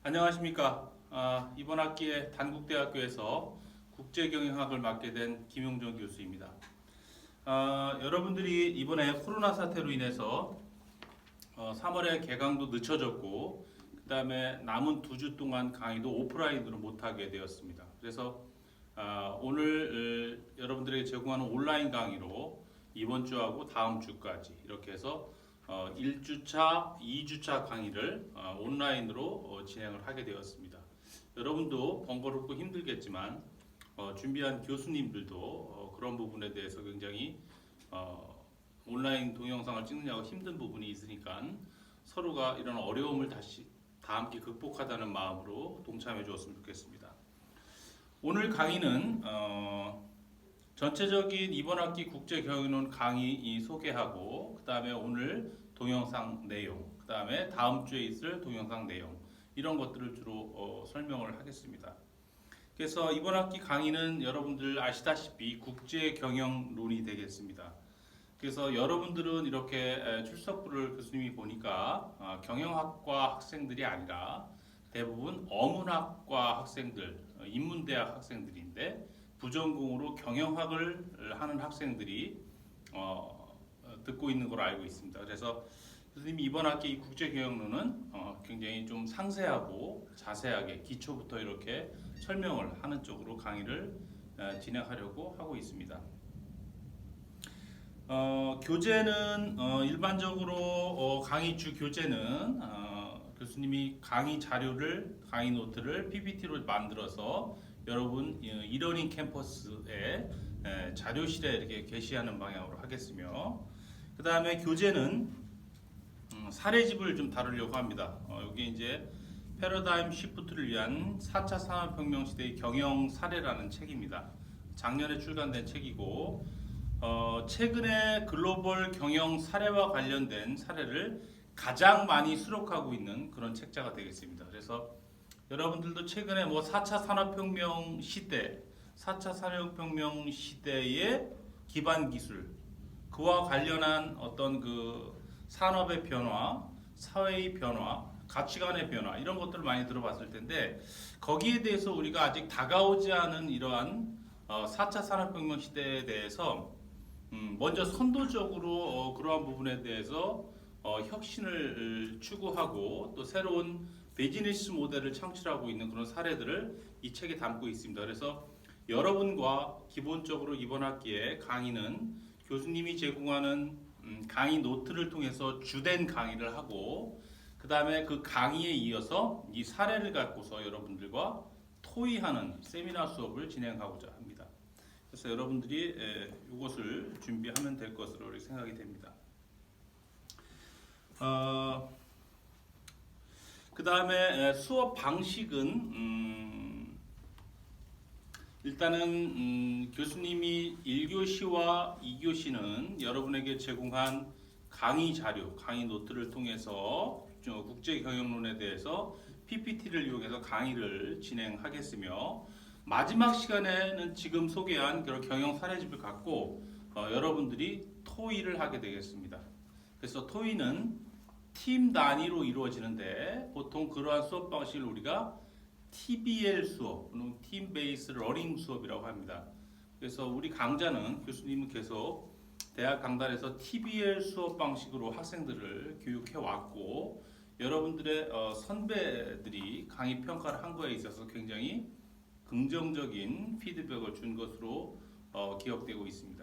안녕하십니까. 이번 학기에 단국대학교에서 국제경영학을 맡게 된 김용정 교수입니다. 여러분들이 이번에 코로나 사태로 인해서 3월에 개강도 늦춰졌고 그 다음에 남은 2주 동안 강의도 오프라인으로 못하게 되었습니다. 그래서 오늘 여러분들에게 제공하는 온라인 강의로 이번 주하고 다음 주까지 이렇게 해서 1주차, 2주차 강의를 온라인으로 진행을 하게 되었습니다. 여러분도 번거롭고 힘들겠지만 준비한 교수님들도 그런 부분에 대해서 굉장히 온라인 동영상을 찍느냐고 힘든 부분이 있으니까 서로가 이런 어려움을 다 함께 극복하자는 마음으로 동참해 주었으면 좋겠습니다. 오늘 강의는 전체적인 이번 학기 국제경영론 강의 소개하고 그 다음에 오늘 동영상 내용, 그 다음에 다음 주에 있을 동영상 내용 이런 것들을 주로 설명을 하겠습니다. 그래서 이번 학기 강의는 여러분들 아시다시피 국제경영론이 되겠습니다. 그래서 여러분들은 이렇게 출석부를 교수님이 보니까 경영학과 학생들이 아니라 대부분 어문학과 학생들, 인문대학 학생들인데 부전공으로 경영학을 하는 학생들이 듣고 있는 걸로 알고 있습니다. 그래서 교수님이 이번 학기 국제경영론은 굉장히 좀 상세하고 자세하게 기초부터 이렇게 설명을 하는 쪽으로 강의를 진행하려고 하고 있습니다. 교재는 일반적으로 강의 주 교재는 교수님이 강의 자료를 강의 노트를 PPT로 만들어서 여러분 이러닝 캠퍼스에 자료실에 이렇게 게시하는 방향으로 하겠으며 그 다음에 교재는 사례집을 좀 다루려고 합니다. 여기 이제 패러다임 시프트를 위한 4차 산업혁명 시대의 경영 사례라는 책입니다. 작년에 출간된 책이고 최근에 글로벌 경영 사례와 관련된 사례를 가장 많이 수록하고 있는 그런 책자가 되겠습니다. 그래서 여러분들도 최근에 4차 산업혁명 시대, 4차 산업혁명 시대의 기반 기술, 그와 관련한 어떤 그 산업의 변화, 사회의 변화, 가치관의 변화 이런 것들을 많이 들어봤을 텐데 거기에 대해서 우리가 아직 다가오지 않은 이러한 4차 산업혁명 시대에 대해서 먼저 선도적으로 그러한 부분에 대해서 혁신을 추구하고 또 새로운 비즈니스 모델을 창출하고 있는 그런 사례들을 이 책에 담고 있습니다. 그래서 여러분과 기본적으로 이번 학기에 강의는 교수님이 제공하는 강의 노트를 통해서 주된 강의를 하고 그 다음에 그 강의에 이어서 이 사례를 갖고서 여러분들과 토의하는 세미나 수업을 진행하고자 합니다. 그래서 여러분들이 이것을 준비하면 될 것으로 생각이 됩니다. 그 다음에 수업 방식은 일단은 교수님이 1교시와 2교시는 여러분에게 제공한 강의 자료, 강의 노트를 통해서 국제경영론에 대해서 PPT를 이용해서 강의를 진행하겠으며 마지막 시간에는 지금 소개한 그런 경영 사례집을 갖고 여러분들이 토의를 하게 되겠습니다. 그래서 토의는 팀 단위로 이루어지는데 보통 그러한 수업 방식을 우리가 TBL 수업, 또는 팀 베이스 러닝 수업이라고 합니다. 그래서 우리 강좌는 교수님은 계속 대학 강단에서 TBL 수업 방식으로 학생들을 교육해 왔고 여러분들의 선배들이 강의 평가를 한 거에 있어서 굉장히 긍정적인 피드백을 준 것으로 기억되고 있습니다.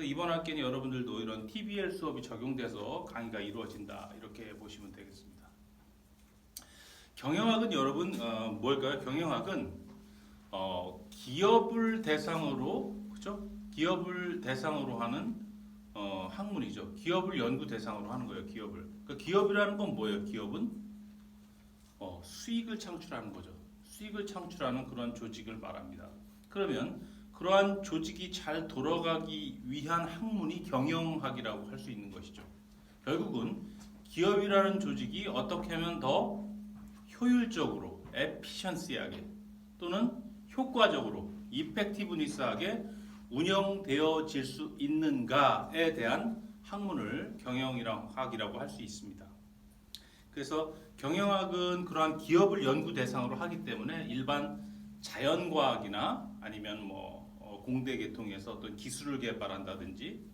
이번 학기는 여러분들도 이런 TBL 수업이 적용돼서 강의가 이루어진다 이렇게 보시면 되겠습니다. 경영학은 여러분 뭘까요? 경영학은 기업을 대상으로 그죠? 기업을 대상으로 하는 학문이죠. 기업을 연구 대상으로 하는 거예요. 기업을. 그러니까 기업이라는 건 뭐예요? 기업은 수익을 창출하는 거죠. 수익을 창출하는 그런 조직을 말합니다. 그러면 그러한 조직이 잘 돌아가기 위한 학문이 경영학이라고 할 수 있는 것이죠. 결국은 기업이라는 조직이 어떻게 하면 더 효율적으로, 에피션시하게 또는 효과적으로, 이펙티브니스하게 운영되어질 수 있는가에 대한 학문을 경영학이라고 할 수 있습니다. 그래서 경영학은 그러한 기업을 연구 대상으로 하기 때문에 일반 자연과학이나 아니면 공대 계통에서 어떤 기술을 개발한다든지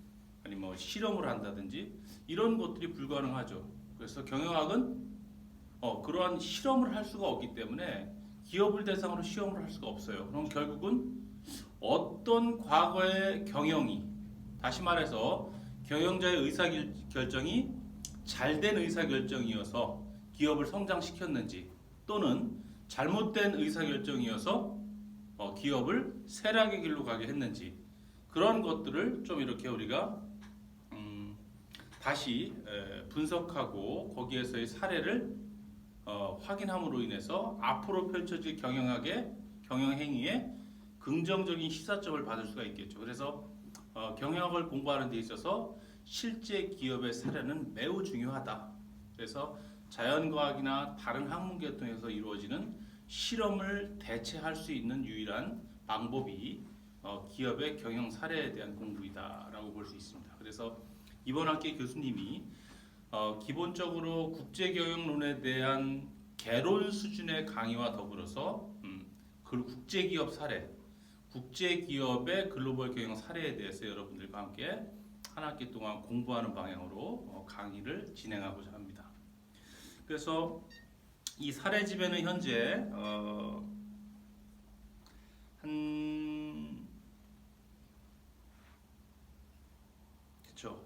아니면 실험을 한다든지 이런 것들이 불가능하죠. 그래서 경영학은 그러한 실험을 할 수가 없기 때문에 기업을 대상으로 시험을 할 수가 없어요. 그럼 결국은 어떤 과거의 경영이, 다시 말해서 경영자의 의사결정이 잘된 의사결정이어서 기업을 성장시켰는지, 또는 잘못된 의사결정이어서 기업을 쇠락의 길로 가게 했는지, 그런 것들을 좀 이렇게 우리가 다시 분석하고 거기에서의 사례를 확인함으로 인해서 앞으로 펼쳐질 경영 행위에 긍정적인 시사점을 받을 수가 있겠죠. 그래서 경영학을 공부하는 데 있어서 실제 기업의 사례는 매우 중요하다. 그래서 자연과학이나 다른 학문 계통에서 이루어지는 실험을 대체할 수 있는 유일한 방법이 기업의 경영 사례에 대한 공부이다라고 볼 수 있습니다. 그래서 이번 학기 교수님이 기본적으로 국제경영론에 대한 개론 수준의 강의와 더불어서 그 국제기업 사례, 국제기업의 글로벌 경영 사례에 대해서 여러분들과 함께 한 학기 동안 공부하는 방향으로 강의를 진행하고자 합니다. 그래서 이 사례집에는 현재 한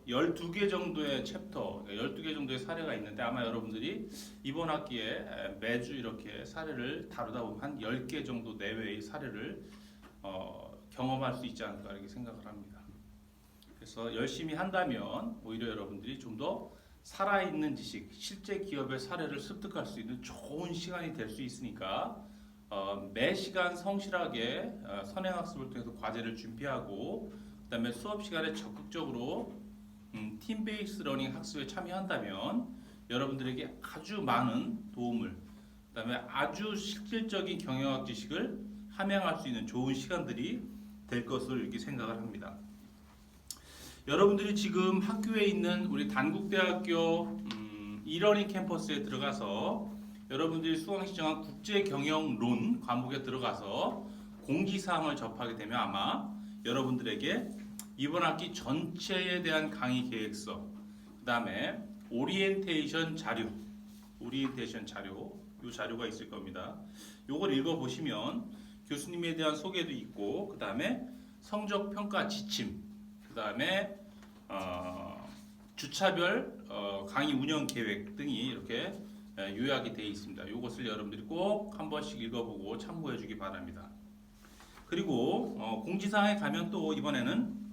12개 정도의 챕터, 12개 정도의 사례가 있는데 아마 여러분들이 이번 학기에 매주 이렇게 사례를 다루다 보면 한 10개 정도 내외의 사례를 경험할 수 있지 않을까 이렇게 생각을 합니다. 그래서 열심히 한다면 오히려 여러분들이 좀 더 살아있는 지식, 실제 기업의 사례를 습득할 수 있는 좋은 시간이 될 수 있으니까 매 시간 성실하게 선행학습을 통해서 과제를 준비하고 그다음에 수업 시간에 적극적으로 팀 베이스 러닝 학습에 참여한다면 여러분들에게 아주 많은 도움을, 그다음에 아주 실질적인 경영학 지식을 함양할 수 있는 좋은 시간들이 될 것으로 이렇게 생각을 합니다. 여러분들이 지금 학교에 있는 우리 단국대학교 이러닝 캠퍼스에 들어가서 여러분들이 수강시 정한 국제경영론 과목에 들어가서 공지사항을 접하게 되면 아마 여러분들에게 이번 학기 전체에 대한 강의 계획서, 그 다음에 오리엔테이션 자료, 이 자료가 있을 겁니다. 이걸 읽어보시면 교수님에 대한 소개도 있고, 그 다음에 성적평가 지침, 그 다음에 주차별 강의 운영 계획 등이 이렇게 요약이 되어 있습니다. 이것을 여러분들이 꼭 한 번씩 읽어보고 참고해 주기 바랍니다. 그리고 공지사항에 가면 또 이번에는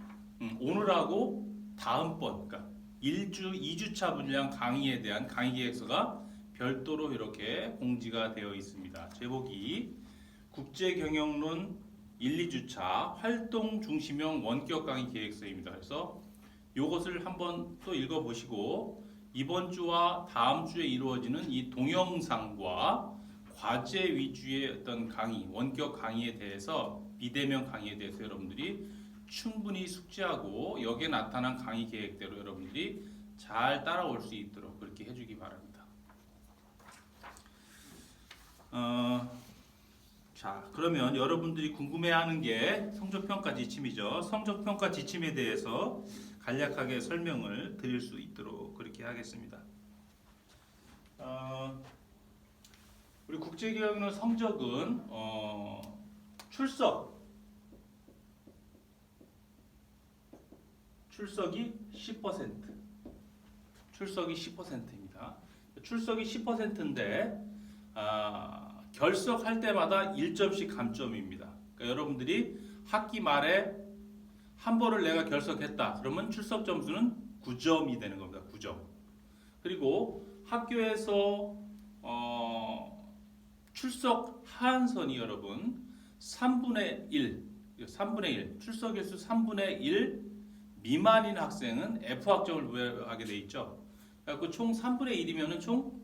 오늘하고 다음번, 그러니까 1주, 2주차 분량 강의에 대한 강의 계획서가 별도로 이렇게 공지가 되어 있습니다. 제목이 국제경영론 1, 2주차 활동 중심형 원격 강의 계획서입니다. 그래서 이것을 한번 또 읽어보시고 이번 주와 다음 주에 이루어지는 이 동영상과 과제 위주의 어떤 강의, 원격 강의에 대해서, 비대면 강의에 대해서 여러분들이 충분히 숙지하고 여기에 나타난 강의 계획대로 여러분들이 잘 따라올 수 있도록 그렇게 해주기 바랍니다. 자, 그러면 여러분들이 궁금해하는 게 성적평가 지침이죠. 성적평가 지침에 대해서 간략하게 설명을 드릴 수 있도록 그렇게 하겠습니다. 우리 국제경영론 성적은 출석이 10%, 출석이 10%입니다. 출석이 10%인데 결석할 때마다 1점씩 감점입니다. 그러니까 여러분들이 학기 말에 한 번을 내가 결석했다. 그러면 출석 점수는 9점이 되는 겁니다. 9점. 그리고 학교에서 출석 하한선이 여러분 3분의 1, 출석 일수 3분의 1 미만인 학생은 F학점을 부여하게 돼 있죠. 그래서 총 3분의 1이면 총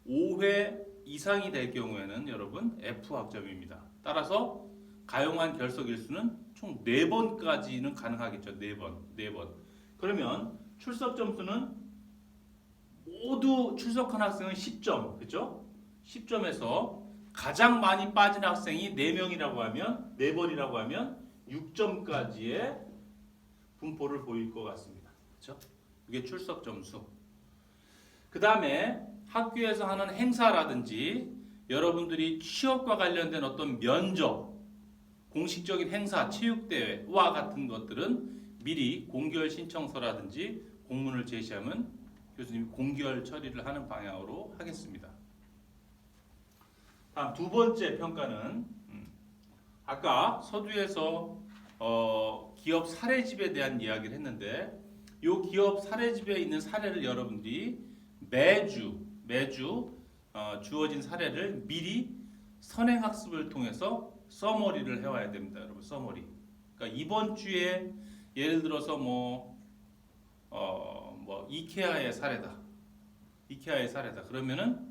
5회 이상이 될 경우에는 여러분 F학점입니다. 따라서 가용한 결석 일수는 총 4번까지는 가능하겠죠. 4번. 그러면 출석 점수는 모두 출석한 학생은 10점, 그죠? 10점에서 가장 많이 빠진 학생이 4명이라고 하면 4번이라고 하면 6점까지의 분포를 보일 것 같습니다. 그렇죠? 이게 출석 점수. 그 다음에 학교에서 하는 행사라든지 여러분들이 취업과 관련된 어떤 면접, 공식적인 행사, 체육대회와 같은 것들은 미리 공결 신청서라든지 공문을 제시하면 교수님이 공결 처리를 하는 방향으로 하겠습니다. 다음 두 번째 평가는 아까 서두에서 기업 사례집에 대한 이야기를 했는데 이 기업 사례집에 있는 사례를 여러분들이 매주 주어진 사례를 미리 선행학습을 통해서 서머리를 해와야 됩니다. 여러분 서머리. 그러니까 이번 주에 예를 들어서 이케아의 사례다. 이케아의 사례다. 그러면은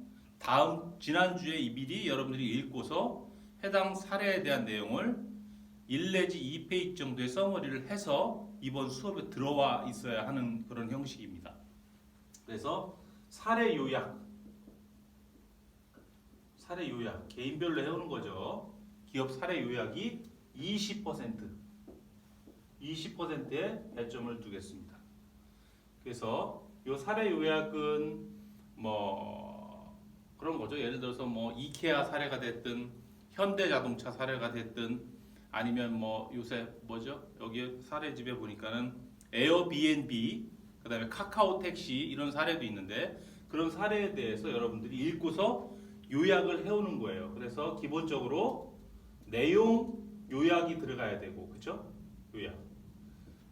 지난주에 미리 여러분들이 읽고서 해당 사례에 대한 내용을 1 내지 2페이지 정도의 서머리를 해서 이번 수업에 들어와 있어야 하는 그런 형식입니다. 그래서 사례 요약, 개인별로 해오는 거죠. 기업 사례 요약이 20%의 배점을 두겠습니다. 그래서 이 사례 요약은 그런 거죠. 예를 들어서 이케아 사례가 됐든 현대자동차 사례가 됐든 아니면 요새 여기 사례집에 보니까는 에어비앤비 그다음에 카카오 택시 이런 사례도 있는데 그런 사례에 대해서 여러분들이 읽고서 요약을 해오는 거예요. 그래서 기본적으로 내용 요약이 들어가야 되고, 그렇죠? 요약.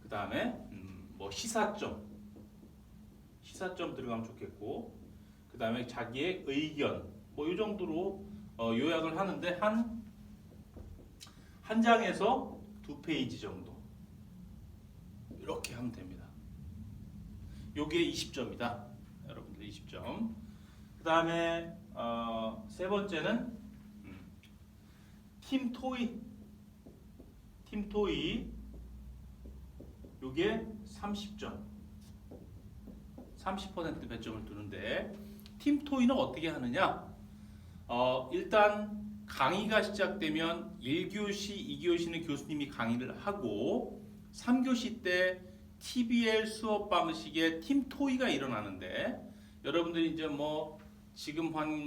그 다음에 시사점 들어가면 좋겠고, 그 다음에 자기의 의견 이 정도로 요약을 하는데 한 장에서 2페이지 정도 이렇게 하면 됩니다. 요게 20점이다. 여러분들 20점. 그 다음에 세 번째는 팀 토이 요게 30점. 30% 배점을 두는데 팀 토이는 어떻게 하느냐? 일단 강의가 시작되면 1교시, 2교시는 교수님이 강의를 하고 3교시 때 TBL 수업 방식의 팀 토이가 일어나는데 여러분들이 이제 지금 한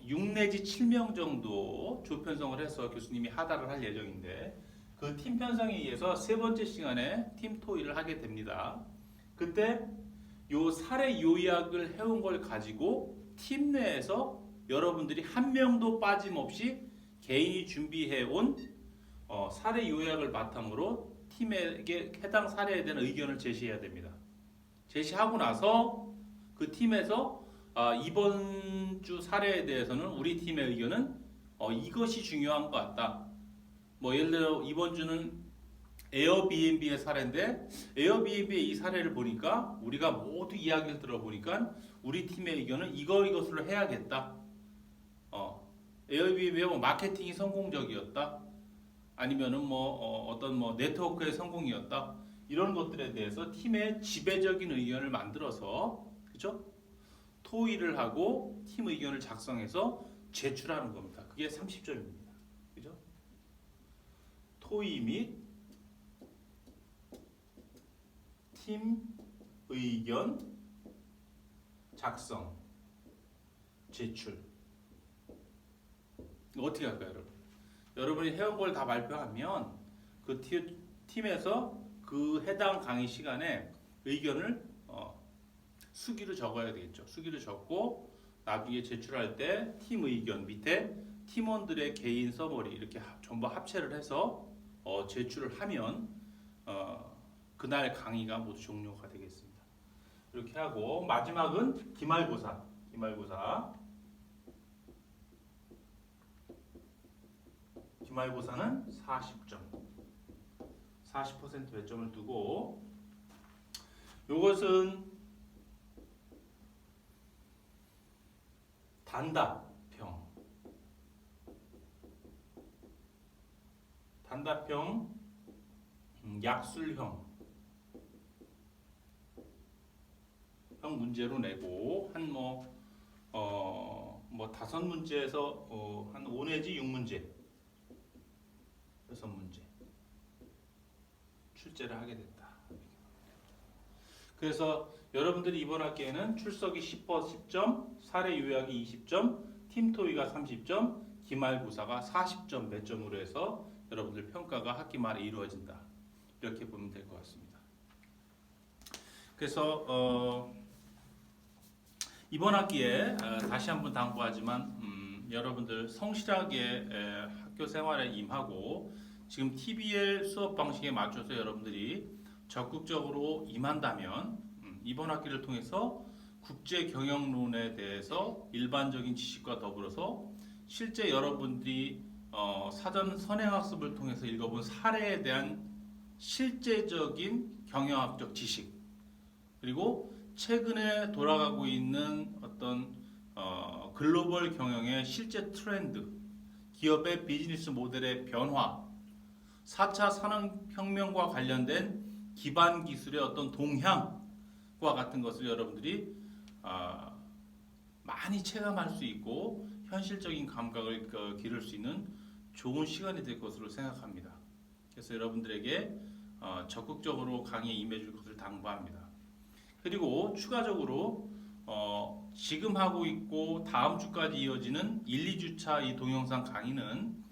6 내지 7명 정도 조편성을 해서 교수님이 하다를 할 예정인데 그 팀 편성에 의해서 세 번째 시간에 팀 토이를 하게 됩니다. 그때 요 사례 요약을 해온 걸 가지고 팀 내에서 여러분들이 한 명도 빠짐없이 개인이 준비해온 사례 요약을 바탕으로 팀에게 해당 사례에 대한 의견을 제시해야 됩니다. 제시하고 나서 그 팀에서 이번 주 사례에 대해서는 우리 팀의 의견은 이것이 중요한 것 같다. 예를 들어 이번 주는 에어비앤비의 사례인데 에어비앤비의 이 사례를 보니까 우리가 모두 이야기를 들어보니까 우리 팀의 의견은 이것으로 해야겠다. 에어비앤비의 마케팅이 성공적이었다. 아니면은 어떤 네트워크의 성공이었다. 이런 것들에 대해서 팀의 지배적인 의견을 만들어서 그죠? 토의를 하고 팀 의견을 작성해서 제출하는 겁니다. 그게 30점입니다. 그죠? 토의 및 팀 의견 작성 제출. 어떻게 할까요, 여러분? 여러분이 해온 걸 다 발표하면 그 팀에서 그 해당 강의 시간에 의견을 수기로 적어야 되겠죠. 수기로 적고 나중에 제출할 때 팀 의견 밑에 팀원들의 개인 서머리 이렇게 전부 합체를 해서 제출을 하면 그날 강의가 모두 종료가 되겠습니다. 이렇게 하고 마지막은 기말고사. 기말고사는 40점. 40% 배점을 두고 요것은 단답형, 약술형 문제로 내고 한 뭐 5문제에서 한 5 내지 6문제, 6문제 출제를 하게 됐다. 그래서 여러분들이 이번 학기에는 출석이 10점, 사례 요약이 20점, 팀 토의가 30점, 기말고사가 40점 매점으로 해서 여러분들 평가가 학기 말에 이루어진다. 이렇게 보면 될 것 같습니다. 그래서 이번 학기에 다시 한번 당부하지만 여러분들 성실하게 학교 생활에 임하고 지금 TBL 수업 방식에 맞춰서 여러분들이 적극적으로 임한다면 이번 학기를 통해서 국제 경영론에 대해서 일반적인 지식과 더불어서 실제 여러분들이 사전 선행학습을 통해서 읽어본 사례에 대한 실제적인 경영학적 지식, 그리고 최근에 돌아가고 있는 어떤 글로벌 경영의 실제 트렌드, 기업의 비즈니스 모델의 변화, 4차 산업혁명과 관련된 기반 기술의 어떤 동향과 같은 것을 여러분들이 많이 체감할 수 있고 현실적인 감각을 기를 수 있는 좋은 시간이 될 것으로 생각합니다. 그래서 여러분들에게 적극적으로 강의에 임해줄 것을 당부합니다. 그리고 추가적으로 지금 하고 있고 다음 주까지 이어지는 1, 2주차 이 동영상 강의는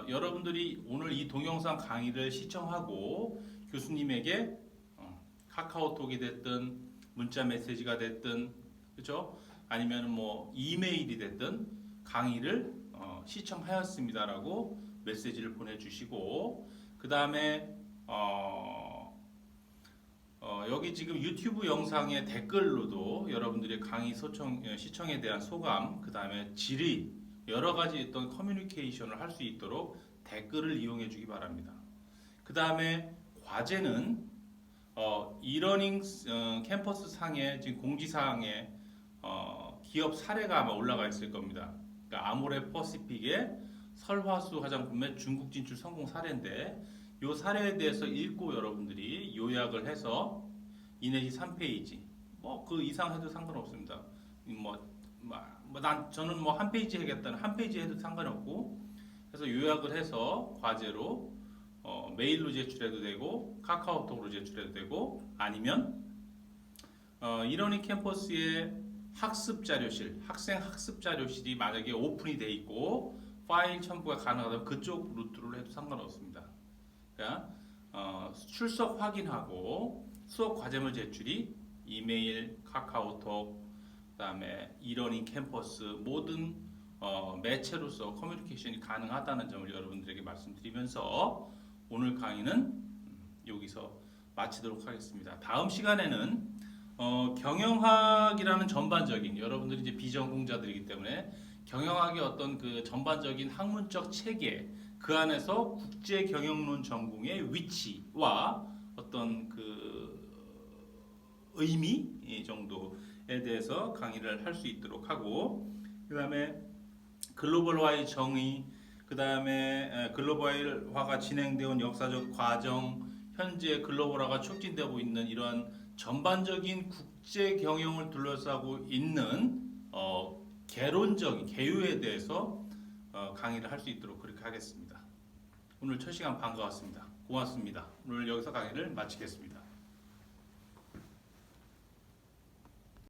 여러분들이 오늘 이 동영상 강의를 시청하고 교수님에게 카카오톡이 됐든 문자 메시지가 됐든, 그렇죠? 아니면 뭐 이메일이 됐든 강의를 시청하였습니다라고 메시지를 보내주시고, 그 다음에 여기 지금 유튜브 영상의 댓글로도 여러분들의 강의 시청에 대한 소감, 그 다음에 질의, 여러 가지 어떤 커뮤니케이션을 할 수 있도록 댓글을 이용해 주기 바랍니다. 그 다음에 과제는 이러닝 캠퍼스 상에 지금 공지사항에 기업 사례가 아마 올라가 있을 겁니다. 그러니까 아모레 퍼시픽의 설화수 화장품의 중국 진출 성공 사례인데, 이 사례에 대해서 읽고 여러분들이 요약을 해서 2 내지 3페이지, 뭐 그 이상 해도 상관없습니다. 저는 뭐 한 페이지 하겠다는 한 페이지 해도 상관없고, 그래서 요약을 해서 과제로 메일로 제출해도 되고 카카오톡으로 제출해도 되고, 아니면 이러닝 캠퍼스의 학습 자료실, 학생 학습 자료실이 만약에 오픈이 돼 있고 파일 첨부가 가능하다면 그쪽 루트로 해도 상관없습니다. 그러니까 출석 확인하고 수업 과제물 제출이 이메일, 카카오톡, 그다음에 이러닝 캠퍼스 모든 매체로서 커뮤니케이션이 가능하다는 점을 여러분들에게 말씀드리면서 오늘 강의는 여기서 마치도록 하겠습니다. 다음 시간에는 경영학이라는 전반적인, 여러분들이 이제 비전공자들이기 때문에 경영학의 어떤 그 전반적인 학문적 체계, 그 안에서 국제 경영론 전공의 위치와 어떤 그 의미 정도에 대해서 강의를 할 수 있도록 하고, 그 다음에 글로벌화의 정의, 그 다음에 글로벌화가 진행되어 온 역사적 과정, 현재 글로벌화가 촉진되고 있는 이러한 전반적인 국제 경영을 둘러싸고 있는 개론적인 개요에 대해서 강의를 할 수 있도록 그렇게 하겠습니다. 오늘 첫 시간 반가웠습니다. 고맙습니다. 오늘 여기서 강의를 마치겠습니다.